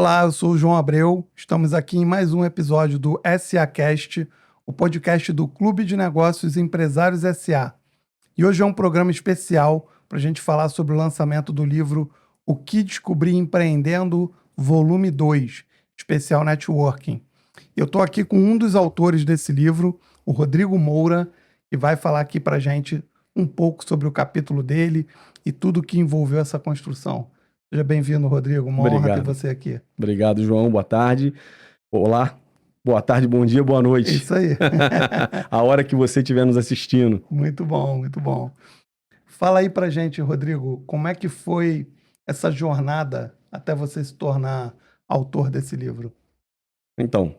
Olá, eu sou o João Abreu. Estamos aqui em mais um episódio do SAcast, o podcast do Clube de Negócios Empresários SA. E hoje é um programa especial para a gente falar sobre o lançamento do livro O que Descobri Empreendendo, volume 2, especial Networking. Eu estou aqui com um dos autores desse livro, o Rodrigo Moura, que vai falar aqui para a gente um pouco sobre o capítulo dele e tudo que envolveu essa construção. Seja bem-vindo, Rodrigo. Uma honra ter você aqui. Obrigado, João. Boa tarde. Olá. Boa tarde, bom dia, boa noite. É isso aí. A hora que você estiver nos assistindo. Muito bom, muito bom. Fala aí pra gente, Rodrigo, como é que foi essa jornada até você se tornar autor desse livro? Então,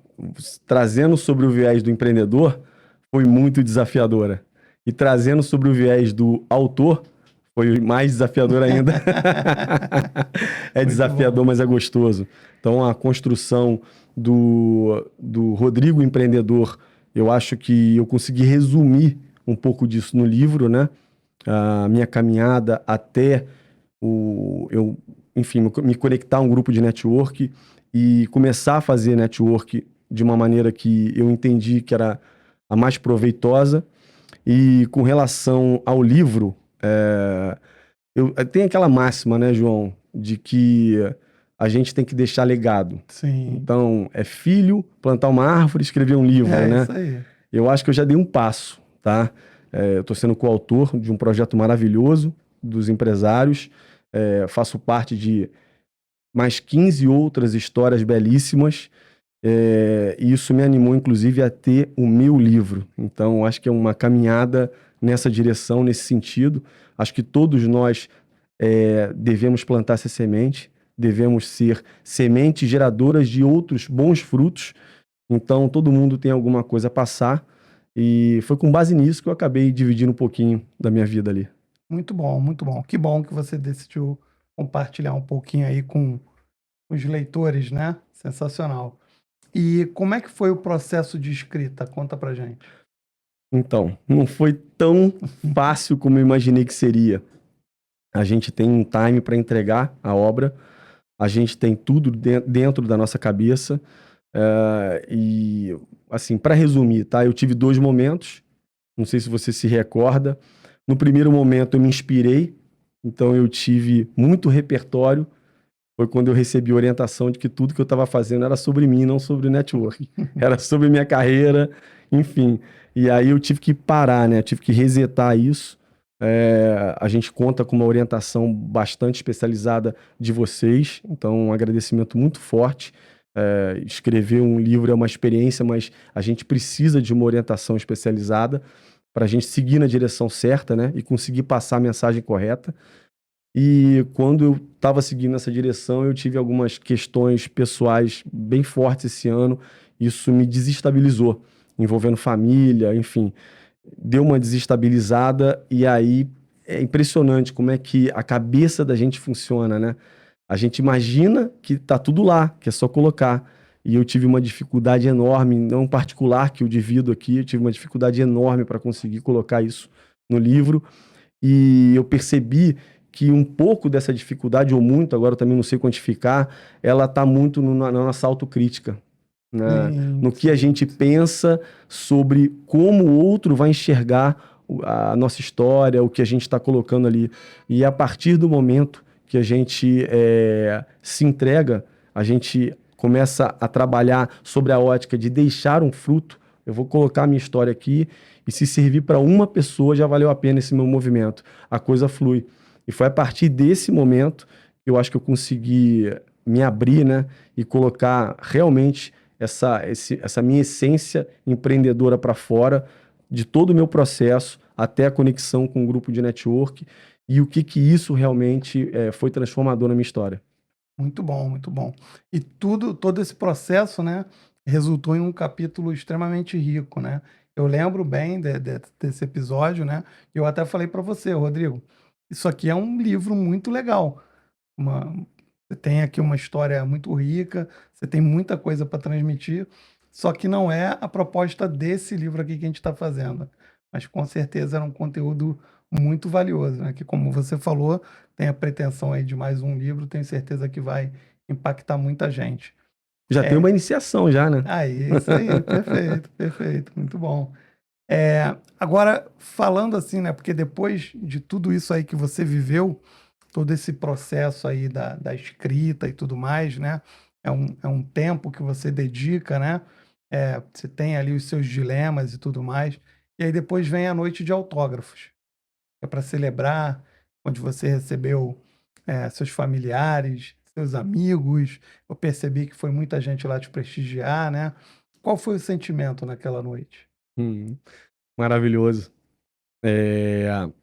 trazendo sobre o viés do empreendedor, foi muito desafiadora. E trazendo sobre o viés do autor, foi mais desafiador ainda. É desafiador, mas é gostoso. Então, a construção do Rodrigo Empreendedor, eu acho que eu consegui resumir um pouco disso no livro, né? A minha caminhada até me conectar a um grupo de network e começar a fazer network de uma maneira que eu entendi que era a mais proveitosa. E com relação ao livro, tem aquela máxima, né, João, de que a gente tem que deixar legado. Sim. Então, é filho, plantar uma árvore, escrever um livro, né? É isso aí. Eu acho que eu já dei um passo, tá? Eu estou sendo coautor de um projeto maravilhoso dos empresários. Faço parte de mais 15 outras histórias belíssimas. E isso me animou, inclusive, a ter o meu livro. Então, acho que é uma caminhada nessa direção, nesse sentido. Acho que todos nós devemos plantar essa semente, devemos ser sementes geradoras de outros bons frutos. Então, todo mundo tem alguma coisa a passar. E foi com base nisso que eu acabei dividindo um pouquinho da minha vida ali. Muito bom, muito bom. Que bom que você decidiu compartilhar um pouquinho aí com os leitores, né? Sensacional. E como é que foi o processo de escrita? Conta pra gente. Então, não foi tão fácil como eu imaginei que seria. A gente tem um time para entregar a obra, a gente tem tudo dentro da nossa cabeça. E, assim, para resumir, tá? Eu tive 2 momentos, não sei se você se recorda. No primeiro momento eu me inspirei, então eu tive muito repertório. Foi quando eu recebi a orientação de que tudo que eu estava fazendo era sobre mim, não sobre o network. Era sobre minha carreira, enfim. E aí eu tive que parar, né? Eu tive que resetar isso. A gente conta com uma orientação bastante especializada de vocês, então um agradecimento muito forte. Escrever um livro é uma experiência, mas a gente precisa de uma orientação especializada para a gente seguir na direção certa, né? E conseguir passar a mensagem correta. E quando eu estava seguindo essa direção, eu tive algumas questões pessoais bem fortes esse ano. Isso me desestabilizou, envolvendo família, enfim. Deu uma desestabilizada e aí é impressionante como é que a cabeça da gente funciona, né? A gente imagina que tá tudo lá, que é só colocar. E eu tive uma dificuldade enorme, não particular que eu divido aqui, eu tive uma dificuldade enorme para conseguir colocar isso no livro. E eu percebi que um pouco dessa dificuldade, ou muito, agora eu também não sei quantificar, ela está muito na nossa autocrítica, né? No que a gente pensa sobre como o outro vai enxergar a nossa história, o que a gente está colocando ali. E a partir do momento que a gente se entrega, a gente começa a trabalhar sobre a ótica de deixar um fruto. Eu vou colocar a minha história aqui e se servir para uma pessoa já valeu a pena esse meu movimento. A coisa flui. E foi a partir desse momento que eu acho que eu consegui me abrir, né, e colocar realmente essa minha essência empreendedora para fora de todo o meu processo até a conexão com o grupo de network e o que isso realmente foi transformador na minha história. Muito bom, muito bom. E todo esse processo, né, resultou em um capítulo extremamente rico, né? Eu lembro bem desse episódio, né? Eu até falei para você, Rodrigo, isso aqui é um livro muito legal. Você tem aqui uma história muito rica, você tem muita coisa para transmitir, só que não é a proposta desse livro aqui que a gente está fazendo. Mas com certeza era um conteúdo muito valioso, né? Que, como você falou, tem a pretensão aí de mais um livro, tenho certeza que vai impactar muita gente. Já tem uma iniciação já, né? Isso aí, perfeito, perfeito, muito bom. Agora, falando assim, né? Porque depois de tudo isso aí que você viveu, todo esse processo aí da escrita e tudo mais, né? É um tempo que você dedica, né? Você tem ali os seus dilemas e tudo mais. E aí depois vem a noite de autógrafos, que é para celebrar, onde você recebeu seus familiares, seus amigos. Eu percebi que foi muita gente lá te prestigiar, né? Qual foi o sentimento naquela noite? Hum, maravilhoso.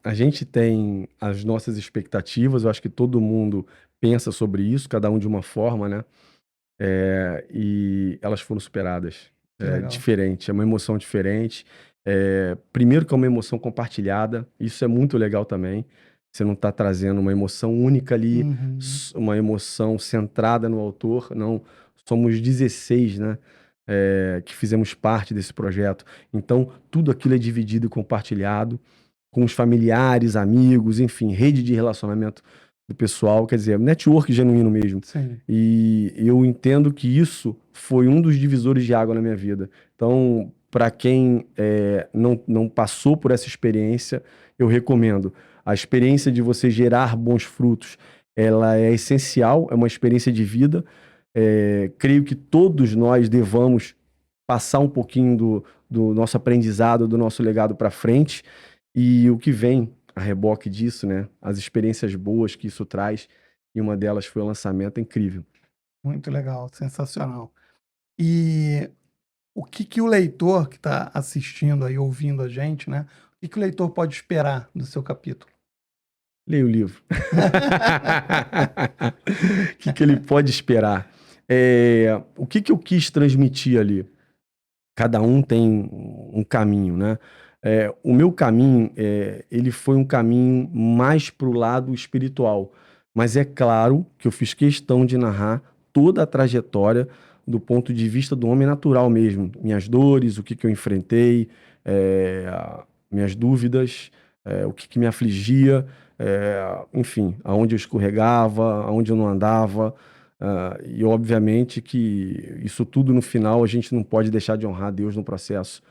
A gente tem as nossas expectativas, eu acho que todo mundo pensa sobre isso, cada um de uma forma, né? E elas foram superadas. Que É legal. diferente, é uma emoção diferente. Primeiro que é uma emoção compartilhada, isso é muito legal também. Você não está trazendo uma emoção única ali, Uhum. uma emoção centrada no autor, não. Somos 16, né? Que fizemos parte desse projeto. Então, tudo aquilo é dividido e compartilhado com os familiares, amigos, enfim, rede de relacionamento do pessoal, quer dizer, network genuíno mesmo. Sim. E eu entendo que isso foi um dos divisores de água na minha vida. Então, para quem não passou por essa experiência, eu recomendo. A experiência de você gerar bons frutos, ela é essencial, é uma experiência de vida. Creio que todos nós devamos passar um pouquinho do nosso aprendizado, do nosso legado para frente. E o que vem a reboque disso, né? As experiências boas que isso traz, e uma delas foi o lançamento, é incrível. Muito legal, sensacional. E o que que o leitor que está assistindo aí, ouvindo a gente, né? O que que o leitor pode esperar do seu capítulo? Leia o livro. O que que ele pode esperar? O que que eu quis transmitir ali? Cada um tem um caminho, né? O meu caminho, ele foi um caminho mais para o lado espiritual. Mas é claro que eu fiz questão de narrar toda a trajetória do ponto de vista do homem natural mesmo. Minhas dores, o que que eu enfrentei, minhas dúvidas, o que que me afligia, enfim, aonde eu escorregava, aonde eu não andava. E obviamente que isso tudo no final a gente não pode deixar de honrar Deus no processo.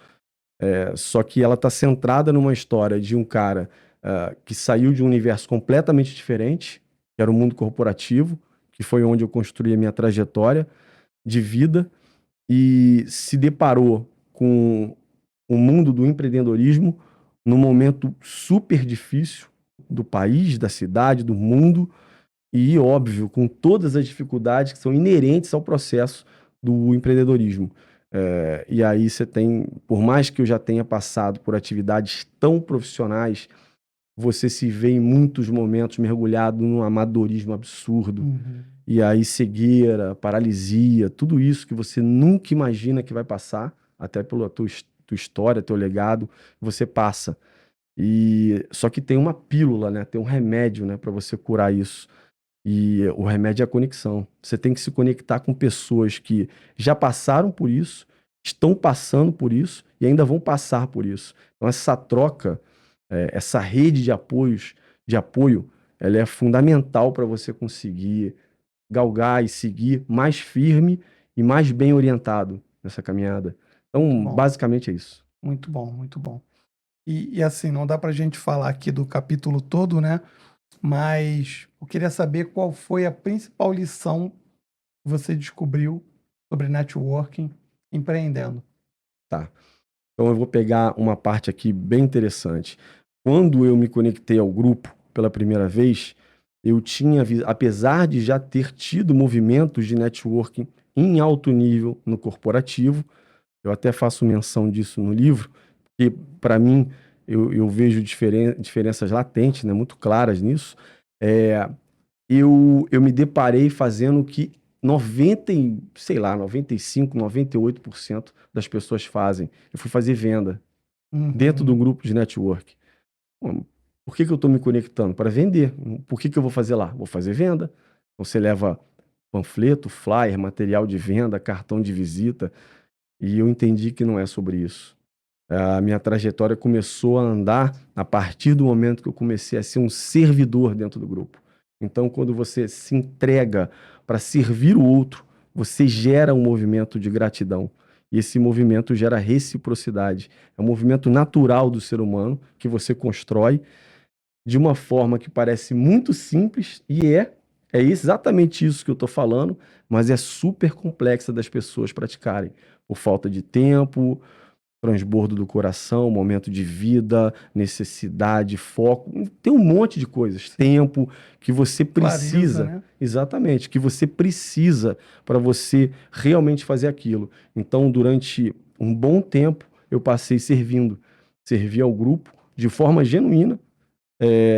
Só que ela está centrada numa história de um cara que saiu de um universo completamente diferente, que era o mundo corporativo, que foi onde eu construí a minha trajetória de vida, e se deparou com o mundo do empreendedorismo num momento super difícil do país, da cidade, do mundo, e óbvio, com todas as dificuldades que são inerentes ao processo do empreendedorismo. E aí você tem, por mais que eu já tenha passado por atividades tão profissionais, você se vê em muitos momentos mergulhado num amadorismo absurdo. Uhum. E aí cegueira, paralisia, tudo isso que você nunca imagina que vai passar, até pela tua história, teu legado, você passa. E só que tem uma pílula, né? Tem um remédio, né, para você curar isso. E o remédio é a conexão. Você tem que se conectar com pessoas que já passaram por isso, estão passando por isso e ainda vão passar por isso. Então, essa troca, essa rede de apoio, ela é fundamental para você conseguir galgar e seguir mais firme e mais bem orientado nessa caminhada. Muito Então, bom, basicamente é isso. muito bom, muito bom. E assim, não dá para a gente falar aqui do capítulo todo, né? Mas eu queria saber qual foi a principal lição que você descobriu sobre networking empreendendo. Tá. Então, eu vou pegar uma parte aqui bem interessante. Quando eu me conectei ao grupo pela primeira vez, eu tinha, apesar de já ter tido movimentos de networking em alto nível no corporativo, eu até faço menção disso no livro, e para mim eu vejo diferenças latentes, né, muito claras nisso. É, eu me deparei fazendo o que 95, 98% das pessoas fazem. Eu fui fazer venda dentro do Uhum. grupo de network. Bom, por que que eu estou me conectando? Para vender. Por que que eu vou fazer lá? Vou fazer venda. Você leva panfleto, flyer, material de venda, cartão de visita, e eu entendi que não é sobre isso. A minha trajetória começou a andar a partir do momento que eu comecei a ser um servidor dentro do grupo. Então, quando você se entrega para servir o outro, você gera um movimento de gratidão. E esse movimento gera reciprocidade. É um movimento natural do ser humano que você constrói de uma forma que parece muito simples e é exatamente isso que eu estou falando, mas é super complexa das pessoas praticarem por falta de tempo, transbordo do coração, momento de vida, necessidade, foco. Tem um monte de coisas. Tempo que você Clareza, precisa. né? Exatamente, que você precisa para você realmente fazer aquilo. Então, durante um bom tempo, eu passei servindo. Servi ao grupo de forma genuína,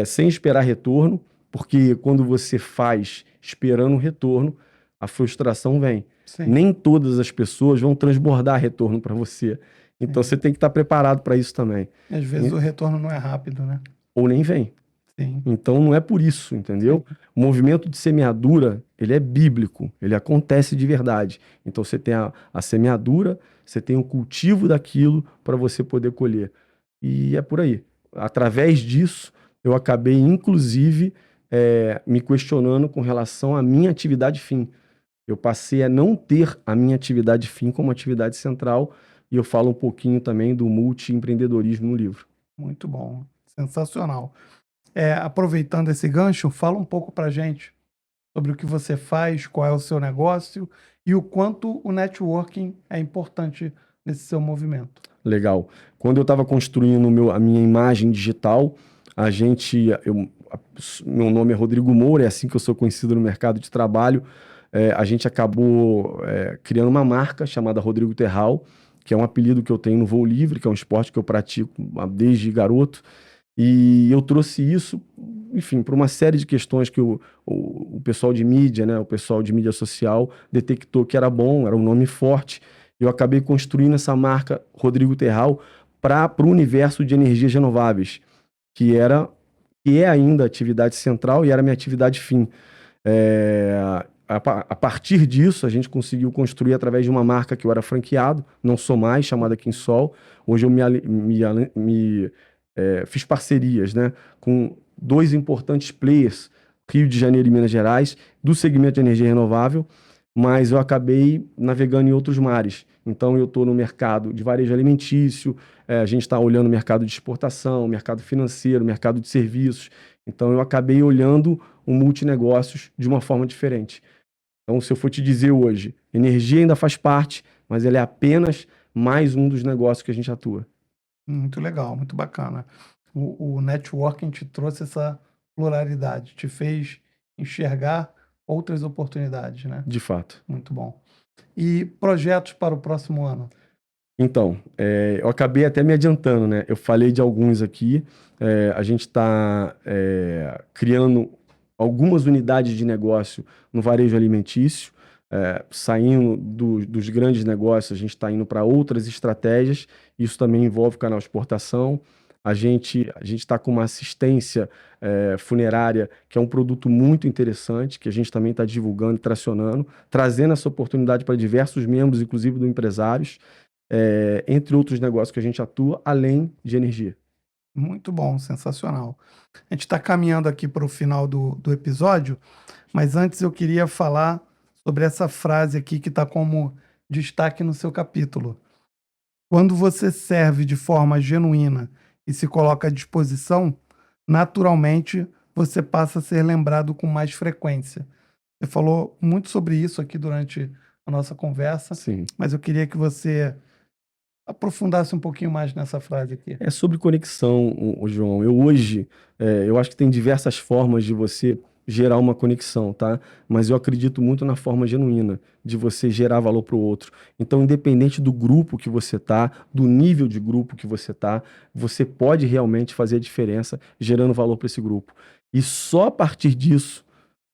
sem esperar retorno, porque quando você faz esperando um retorno, a frustração vem. Sim, Nem todas as pessoas vão transbordar retorno para você. Então sim. você tem que estar preparado para isso também. E às vezes o retorno não é rápido, né? Ou nem vem. Sim, Então não é por isso, entendeu? sim. O movimento de semeadura, ele é bíblico, ele acontece de verdade. Então você tem a semeadura, você tem o cultivo daquilo para você poder colher. E é por aí. Através disso, eu acabei, inclusive, me questionando com relação à minha atividade fim. Eu passei a não ter a minha atividade fim como atividade central, e eu falo um pouquinho também do multiempreendedorismo no livro. Muito bom. Sensacional. Aproveitando esse gancho, fala um pouco pra gente sobre o que você faz, qual é o seu negócio e o quanto o networking é importante nesse seu movimento. Legal. Quando eu estava construindo a minha imagem digital, meu nome é Rodrigo Moura, é assim que eu sou conhecido no mercado de trabalho. A gente acabou criando uma marca chamada Rodrigo Terral, que é um apelido que eu tenho no voo livre, que é um esporte que eu pratico desde garoto. E eu trouxe isso, enfim, por uma série de questões que o pessoal de mídia, né, o pessoal de mídia social detectou que era bom, era um nome forte. Eu acabei construindo essa marca Rodrigo Terral para o universo de energias renováveis, que é ainda a atividade central e era a minha atividade fim. A partir disso, a gente conseguiu construir através de uma marca que eu era franqueado, não sou mais, chamada Quinsol. Hoje eu fiz parcerias, né, com dois importantes players, Rio de Janeiro e Minas Gerais, do segmento de energia renovável, mas eu acabei navegando em outros mares. Então, eu estou no mercado de varejo alimentício, a gente está olhando o mercado de exportação, mercado financeiro, mercado de serviços. Então, eu acabei olhando o multinegócios de uma forma diferente. Então, se eu for te dizer hoje, energia ainda faz parte, mas ela é apenas mais um dos negócios que a gente atua. Muito legal, muito bacana. O networking te trouxe essa pluralidade, te fez enxergar outras oportunidades, né? De fato. Muito bom. E projetos para o próximo ano? Então, eu acabei até me adiantando, né? Eu falei de alguns aqui. A gente está criando algumas unidades de negócio no varejo alimentício, saindo dos grandes negócios, a gente está indo para outras estratégias. Isso também envolve canal de exportação. A gente está com uma assistência funerária, que é um produto muito interessante, que a gente também está divulgando e tracionando, trazendo essa oportunidade para diversos membros, inclusive do empresários, entre outros negócios que a gente atua, além de energia. Muito bom, sensacional. A gente está caminhando aqui para o final do episódio, mas antes eu queria falar sobre essa frase aqui que está como destaque no seu capítulo. Quando você serve de forma genuína e se coloca à disposição, naturalmente você passa a ser lembrado com mais frequência. Você falou muito sobre isso aqui durante a nossa conversa, Sim. mas eu queria que você aprofundasse um pouquinho mais nessa frase aqui. É sobre conexão, João. Eu acho que tem diversas formas de você gerar uma conexão, tá? Mas eu acredito muito na forma genuína de você gerar valor para o outro. Então, independente do grupo que você tá, do nível de grupo que você tá, você pode realmente fazer a diferença gerando valor para esse grupo. E só a partir disso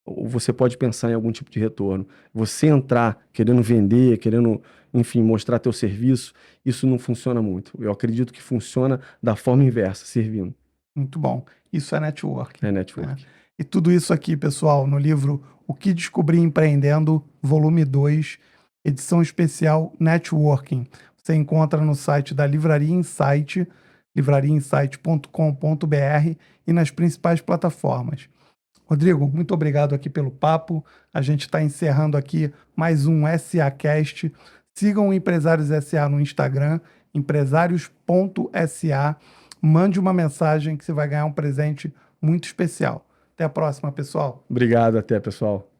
você pode pensar em algum tipo de retorno. Você entrar querendo vender, querendo, enfim, mostrar teu serviço, isso não funciona muito. Eu acredito que funciona da forma inversa, servindo. Muito bom. Isso é networking. É network. E tudo isso aqui, pessoal, no livro O que Descobri Empreendendo, volume 2, edição especial Networking. Você encontra no site da Livraria Insight, livrariainsight.com.br e nas principais plataformas. Rodrigo, muito obrigado aqui pelo papo. A gente está encerrando aqui mais um SAcast. Sigam o Empresários SA no Instagram, empresários.sa. Mande uma mensagem que você vai ganhar um presente muito especial. Até a próxima, pessoal. Obrigado, até, pessoal.